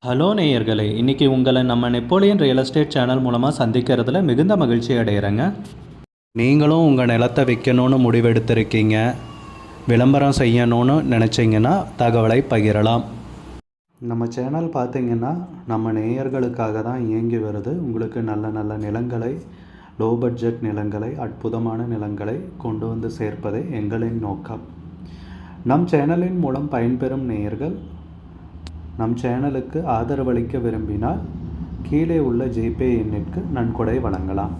Hello நேயர்களே, இன்றைக்கி உங்களை நம்ம நெப்போலியன் ரியல் எஸ்டேட் சேனல் மூலமாக சந்திக்கிறதுல மிகுந்த மகிழ்ச்சி அடைகிறேங்க. நீங்களும் உங்கள் நிலத்தை விற்கணும்னு முடிவெடுத்திருக்கீங்க, விளம்பரம் செய்யணும்னு நினச்சிங்கன்னா தகவலை பகிரலாம். நம்ம சேனல் பார்த்திங்கன்னா நம்ம நேயர்களுக்காக தான் இயங்கி வருது. உங்களுக்கு நல்ல நல்ல நிலங்களை, லோ பட்ஜெட் நிலங்களை, அற்புதமான நிலங்களை கொண்டு வந்து சேர்ப்பதே எங்களின் நோக்கம். நம் சேனலின் மூலம் பயன்பெறும் நேயர்கள் நம் சேனலுக்கு ஆதரவளிக்க விரும்பினால் கீழே உள்ள ஜிபே எண்ணிற்கு நன்கொடை வழங்கலாம்.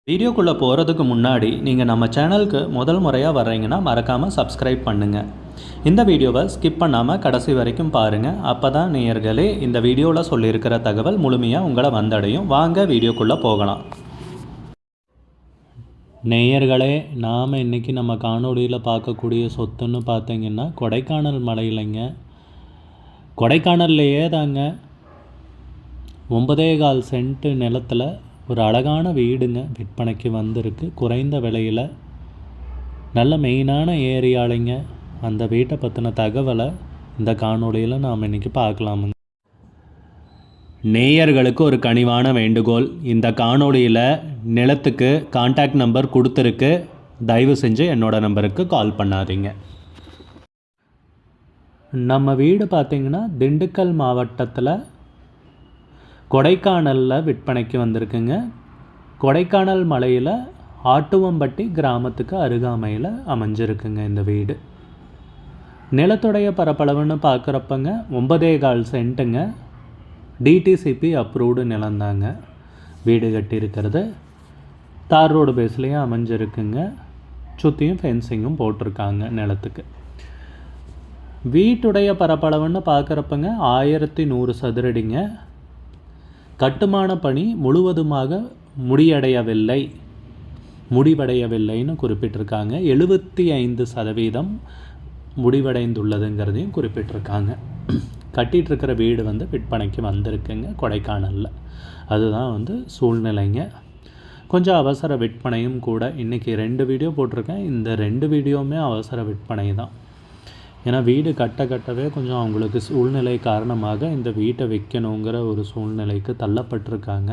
வீடியோக்குள்ளே போகிறதுக்கு முன்னாடி நீங்கள் நம்ம சேனலுக்கு முதல் முறையாக வர்றீங்கன்னா மறக்காமல் சப்ஸ்கிரைப் பண்ணுங்கள். இந்த வீடியோவை ஸ்கிப் பண்ணாமல் கடைசி வரைக்கும் பாருங்கள். அப்போ தான் நேயர்களே இந்த வீடியோவில் சொல்லியிருக்கிற தகவல் முழுமையாக உங்களை வந்தடையும். வாங்க வீடியோக்குள்ளே போகலாம். நேயர்களே, நாம் இன்றைக்கி நம்ம காணொலியில் பார்க்கக்கூடிய சொத்துன்னு பார்த்தீங்கன்னா கொடைக்கானல் மலையிலைங்க. கொடைக்கானல்லையே தாங்க 9.25 சென்ட் நிலத்தில் ஒரு அழகான வீடுங்க விற்பனைக்கு வந்திருக்கு. குறைந்த விலையில், நல்ல மெயினான ஏரியாலைங்க. அந்த வீட்டை பற்றின தகவலை இந்த காணொலியில் நாம் இன்றைக்கி பார்க்கலாமுங்க. நேயர்களுக்கு ஒரு கனிவான வேண்டுகோள், இந்த காணொலியில் நிலத்துக்கு கான்டாக்ட் நம்பர் கொடுத்துருக்கு. தயவு செஞ்சு என்னோடய நம்பருக்கு கால் பண்ணாதீங்க. நம்ம வீடு பார்த்திங்கன்னா திண்டுக்கல் மாவட்டத்தில் கொடைக்கானலில் விற்பனைக்கு வந்திருக்குங்க. கொடைக்கானல் மலையில் ஆட்டுவம்பட்டி கிராமத்துக்கு அருகாமையில் அமைஞ்சிருக்குங்க இந்த வீடு. நிலத்துடைய பரப்பளவுன்னு பார்க்குறப்பங்க 9.25 சென்ட்டுங்க. டிடிசிபி அப்ரூவ்டு நிலந்தாங்க. வீடு கட்டியிருக்கிறது தார் ரோடு பேஸ்லேயும் அமைஞ்சிருக்குங்க. சுற்றியும் ஃபென்சிங்கும் போட்டிருக்காங்க நிலத்துக்கு. வீட்டுடைய பரப்பளவுன்னு பார்க்குறப்பங்க 1100 சதுரடிங்க. கட்டுமான பணி முழுவதுமாக முடிவடையவில்லைன்னு குறிப்பிட்டிருக்காங்க. 75% முடிவடைந்துள்ளதுங்கிறதையும் குறிப்பிட்டிருக்காங்க. கட்டிகிட்ருக்கிற வீடு விற்பனைக்கு வந்திருக்குங்க கொடைக்கானலில். அதுதான் சூழ்நிலைங்க. கொஞ்சம் அவசர விற்பனையும் கூட. இன்றைக்கி 2 வீடியோ போட்டிருக்கேன். இந்த 2 வீடியோவுமே அவசர விற்பனை தான். ஏன்னா வீடு கட்டவே கொஞ்சம் அவங்களுக்கு சூழ்நிலை காரணமாக இந்த வீட்டை விற்கணுங்கிற ஒரு சூழ்நிலைக்கு தள்ளப்பட்டிருக்காங்க.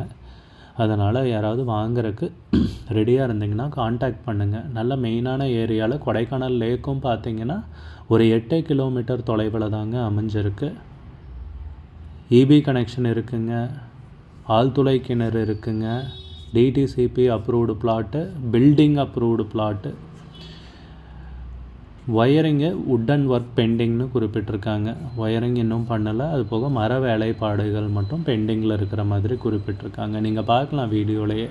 அதனால் யாராவது வாங்குறதுக்கு ரெடியாக இருந்தீங்கன்னா கான்டாக்ட் பண்ணுங்கள். நல்ல மெயினான ஏரியாவில் கொடைக்கானல் லேக்கும் பார்த்திங்கன்னா ஒரு 8 கிலோமீட்டர் தொலைவில் தாங்க அமைஞ்சிருக்கு. இபி கனெக்ஷன் இருக்குங்க, ஆழ்துளை கிணறு இருக்குங்க, DTCP approved plot, building approved plot. Wiring wooden work பெண்டிங்னு குறிப்பிட்டிருக்காங்க. ஒயரிங் இன்னும் பண்ணலை. அது போக மர வேலைப்பாடுகள் மட்டும் பெண்டிங்கில் இருக்கிற மாதிரி குறிப்பிட்டிருக்காங்க. நீங்கள் பார்க்கலாம் வீடியோலையே.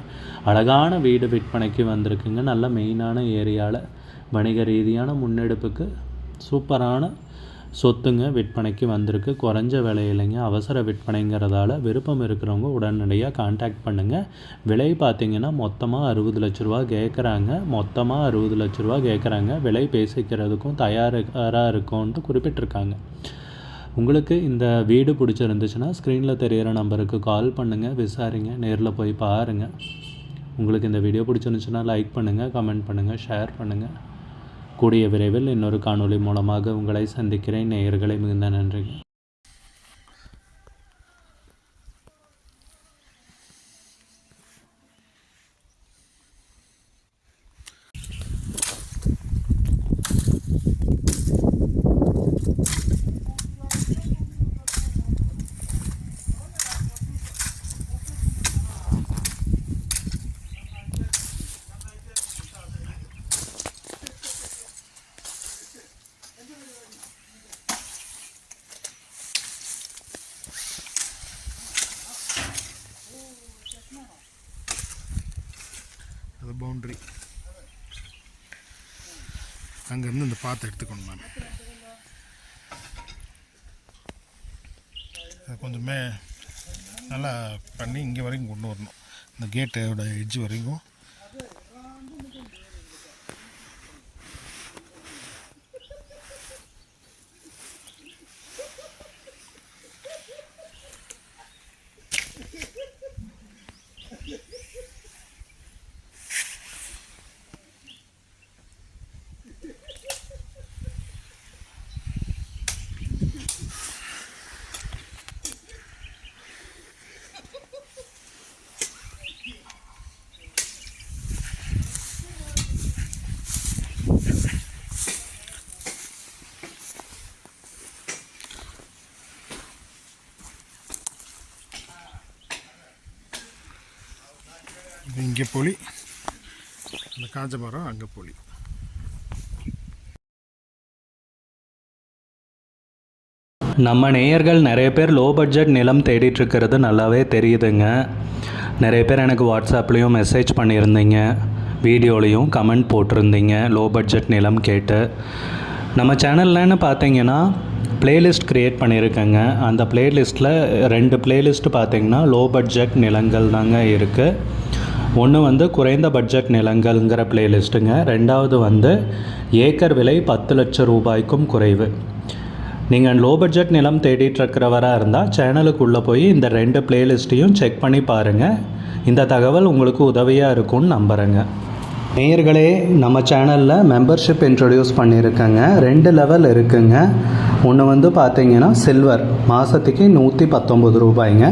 அழகான வீடு விற்பனைக்கு வந்திருக்குங்க. நல்ல மெயினான ஏரியாவில் வணிக ரீதியான முன்னெடுப்புக்கு சூப்பரான சொத்துங்க விற்பனைக்கு வந்திருக்கு. குறைஞ்ச விலையிலைங்க. அவசர விற்பனைங்கிறதால விருப்பம் இருக்கிறவங்க உடனடியாக கான்டாக்ட் பண்ணுங்கள். விலை பார்த்திங்கன்னா மொத்தமாக 60 லட்ச ரூபா கேட்குறாங்க. விலை பேசிக்கிறதுக்கும் தயாராக இருக்கும்ன்ட்டு குறிப்பிட்டிருக்காங்க. உங்களுக்கு இந்த வீடு பிடிச்சிருந்துச்சுன்னா ஸ்க்ரீனில் தெரிகிற நம்பருக்கு கால் பண்ணுங்கள், விசாரிங்க, நேரில் போய் பாருங்கள். உங்களுக்கு இந்த வீடியோ பிடிச்சிருந்துச்சுன்னா லைக் பண்ணுங்கள், கமெண்ட் பண்ணுங்கள், ஷேர் பண்ணுங்கள். கூடிய விரைவில் இன்னொரு காணொளி மூலமாக உங்களை சந்திக்கிறேன். நேயர்களை மிகுந்த நன்றி. அது பவுண்ட்ரி. அங்கேருந்து இந்த பாத்தை எடுத்துக்கணும். நான் அது கொஞ்சமே நல்லா பண்ணி இங்கே வரைக்கும் கொண்டு வரணும். இந்த கேட்டோட எட்ஜ் வரைக்கும் இது இங்கே புளி, அந்த காஞ்ச மரம் அங்கே புளி. நம்ம நேயர்கள் நிறைய பேர் லோ பட்ஜெட் நிலம் தேடிட்டு இருக்கிறது நல்லாவே தெரியுதுங்க. நிறைய பேர் எனக்கு வாட்ஸ்அப்லேயும் மெசேஜ் பண்ணியிருந்தீங்க, வீடியோலையும் கமெண்ட் போட்டிருந்தீங்க லோ பட்ஜெட் நிலம் கேட்டு. நம்ம சேனல்லன்னு பார்த்தீங்கன்னா பிளேலிஸ்ட் க்ரியேட் பண்ணியிருக்கேங்க. அந்த பிளேலிஸ்ட்டில் 2 பிளேலிஸ்ட் பார்த்தீங்கன்னா லோ பட்ஜெட் நிலங்கள் தாங்க இருக்குது. ஒன்று வந்து குறைந்த பட்ஜெட் நிலங்கள்ங்கிற பிளேலிஸ்ட்டுங்க. ரெண்டாவது வந்து ஏக்கர் விலை 10 லட்சம் ரூபாய்க்கும் குறைவு. நீங்கள் லோ பட்ஜெட் நிலம் தேடிட்டு இருக்கிறவராக இருந்தால் சேனலுக்குள்ளே போய் இந்த 2 பிளேலிஸ்ட்டையும் செக் பண்ணி பாருங்கள். இந்த தகவல் உங்களுக்கு உதவியாக இருக்கும்னு நம்புகிறேங்க. நேயர்களே, நம்ம சேனலில் மெம்பர்ஷிப் இன்ட்ரடியூஸ் பண்ணியிருக்கேங்க. 2 லெவல் இருக்குங்க. ஒன்று வந்து பார்த்தீங்கன்னா சில்வர், மாதத்துக்கு 119 ரூபாய்ங்க.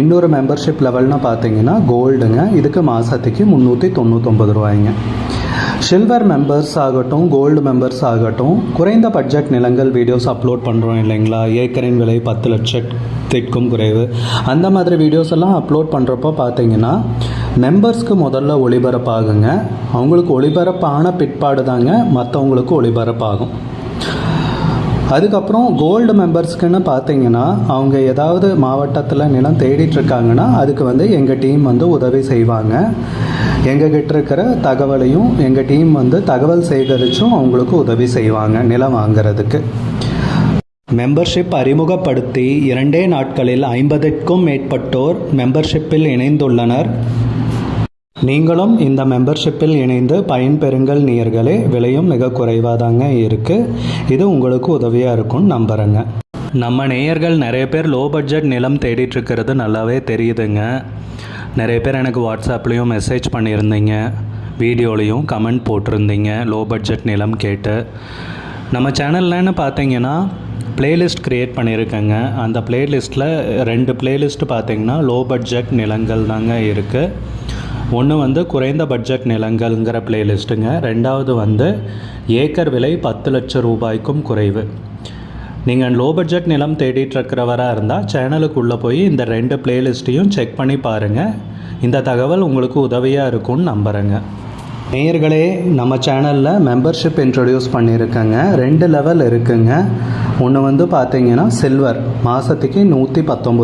இன்னொரு மெம்பர்ஷிப் லெவல்னு பார்த்தீங்கன்னா கோல்டுங்க, இதுக்கு மாதத்துக்கு 399 ரூபாய்ங்க. சில்வர் மெம்பர்ஸ் ஆகட்டும், கோல்டு மெம்பர்ஸ் ஆகட்டும், குறைந்த பட்ஜெட் நிலங்கள் வீடியோஸ் அப்லோட் பண்ணுறோம் இல்லைங்களா, ஏக்கரின் விலை 10 லட்சத்திற்கும் குறைவு, அந்த மாதிரி வீடியோஸ் எல்லாம் அப்லோட் பண்ணுறப்போ பார்த்தீங்கன்னா மெம்பர்ஸ்க்கு முதல்ல ஒளிபரப்பாகுங்க. அவங்களுக்கு ஒளிபரப்பான பிற்பாடு தாங்க மற்றவங்களுக்கு ஒளிபரப்பாகும். அதுக்கப்புறம் கோல்டு மெம்பர்ஸ்க்குன்னு பார்த்தீங்கன்னா அவங்க ஏதாவது மாவட்டத்தில் நிலம் தேடிட்டுருக்காங்கன்னா அதுக்கு வந்து எங்கள் டீம் வந்து உதவி செய்வாங்க. எங்ககிட்ட இருக்கிற தகவலையும் எங்கள் டீம் வந்து தகவல் சேகரித்தும் அவங்களுக்கு உதவி செய்வாங்க நிலம் வாங்கிறதுக்கு. மெம்பர்ஷிப் அறிமுகப்படுத்தி 2 நாட்களில் 50க்கும் மேற்பட்டோர் மெம்பர்ஷிப்பில் இணைந்துள்ளனர். நீங்களும் இந்த மெம்பர்ஷிப்பில் இணைந்து பயன்பெறுங்கள் நேயர்களே. விலையும் மிக குறைவாக தாங்க இருக்குது. இது உங்களுக்கு உதவியாக இருக்கும்னு நம்புகிறேங்க. நம்ம நேயர்கள் நிறைய பேர் லோ பட்ஜெட் நிலம் தேடிட்டு இருக்கிறது நல்லாவே தெரியுதுங்க. நிறைய பேர் எனக்கு வாட்ஸ்அப்லேயும் மெசேஜ் பண்ணியிருந்தீங்க, வீடியோலையும் கமெண்ட் போட்டிருந்தீங்க லோ பட்ஜெட் நிலம் கேட்டு. நம்ம சேனல்லன்னு பார்த்தீங்கன்னா பிளேலிஸ்ட் க்ரியேட் பண்ணியிருக்கேங்க. அந்த பிளேலிஸ்ட்டில் 2 பிளேலிஸ்ட் பார்த்தீங்கன்னா லோ பட்ஜெட் நிலங்கள் தாங்க இருக்குது. ஒன்று வந்து குறைந்த பட்ஜெட் நிலங்கள்ங்கிற பிளேலிஸ்ட்டுங்க. ரெண்டாவது வந்து ஏக்கர் விலை 10 லட்சம் ரூபாய்க்கும் குறைவு. நீங்கள் லோ பட்ஜெட் நிலம் தேடிட்டு இருக்கிறவராக இருந்தால் சேனலுக்குள்ளே போய் இந்த 2 பிளேலிஸ்ட்டையும் செக் பண்ணி பாருங்கள். இந்த தகவல் உங்களுக்கு உதவியாக இருக்கும்னு நம்புகிறேங்க. நேயர்களே, நம்ம சேனலில் மெம்பர்ஷிப் இன்ட்ரடியூஸ் பண்ணியிருக்கேங்க. 2 லெவல் இருக்குங்க. ஒன்று வந்து பார்த்தீங்கன்னா சில்வர், மாதத்துக்கு 119